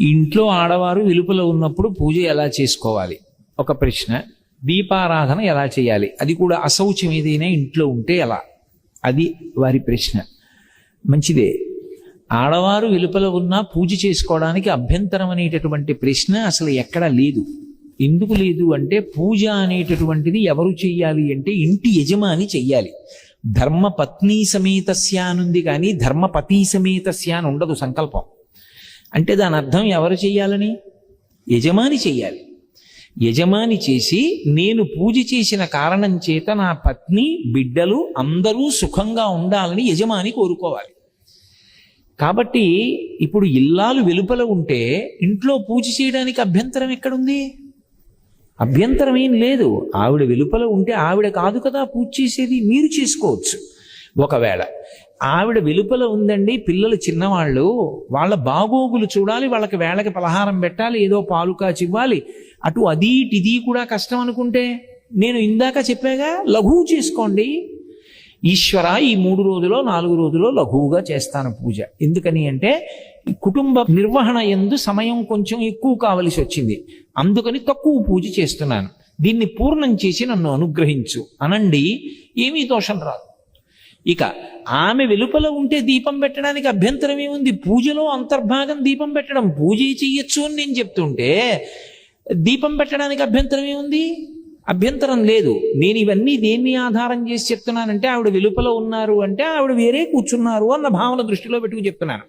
ఇంట్లో ఆడవారు వెలుపల ఉన్నప్పుడు పూజ ఎలా చేసుకోవాలి ఒక ప్రశ్న. దీపారాధన ఎలా చేయాలి, అది కూడా అశౌచం ఏదైనా ఇంట్లో ఉంటే ఎలా, అది వారి ప్రశ్న. మంచిదే. ఆడవారు వెలుపల ఉన్నా పూజ చేసుకోవడానికి అభ్యంతరం అనేటటువంటి ప్రశ్న అసలు ఎక్కడా లేదు. ఎందుకు లేదు అంటే, పూజ అనేటటువంటిది ఎవరు చెయ్యాలి అంటే ఇంటి యజమాని చెయ్యాలి. ధర్మపత్ని సమేతస్య అనుంది కానీ ధర్మపతి సమేతస్య అని ఉండదు సంకల్పం. అంటే దాని అర్థం ఎవరు చెయ్యాలని? యజమాని చెయ్యాలి. యజమాని చేసి, నేను పూజ చేసిన కారణం చేత నా పత్ని బిడ్డలు అందరూ సుఖంగా ఉండాలని యజమాని కోరుకోవాలి. కాబట్టి ఇప్పుడు ఇల్లాలు వెలుపల ఉంటే ఇంట్లో పూజ చేయడానికి అభ్యంతరం ఎక్కడుంది? అభ్యంతరం ఏం లేదు. ఆవిడ వెలుపల ఉంటే ఆవిడ కాదు కదా పూజ చేసేది, మీరు చేసుకోవచ్చు. ఒకవేళ ఆవిడ వెలుపల ఉందండి, పిల్లలు చిన్నవాళ్ళు, వాళ్ళ బాగోగులు చూడాలి, వాళ్ళకి వేళకి పలహారం పెట్టాలి, ఏదో పాలు కాచివ్వాలి, అటు అది ఇది కూడా కష్టం అనుకుంటే, నేను ఇందాక చెప్పాగా లఘువు చేసుకోండి. ఈశ్వర ఈ 3 రోజులో 4 రోజులో లఘువుగా చేస్తాను పూజ. ఎందుకని అంటే కుటుంబ నిర్వహణ యందు సమయం కొంచెం ఎక్కువ కావలసి వచ్చింది, అందుకని తక్కువ పూజ చేస్తున్నాను, దీన్ని పూర్ణం చేసి నన్ను అనుగ్రహించు అనండి, ఏమీ దోషం రాదు. ఇక ఆమె వెలుపల ఉంటే దీపం పెట్టడానికి అభ్యంతరం ఏముంది? పూజలో అంతర్భాగం దీపం పెట్టడం, పూజ చెయ్యొచ్చు అని నేను చెప్తుంటే దీపం పెట్టడానికి అభ్యంతరం ఏముంది? అభ్యంతరం లేదు. నేను ఇవన్నీ దేన్ని ఆధారం చేసి చెప్తున్నానంటే, ఆవిడ వెలుపల ఉన్నారు అంటే ఆవిడ వేరే కూర్చున్నారు అన్న భావన దృష్టిలో పెట్టుకు చెప్తున్నాను.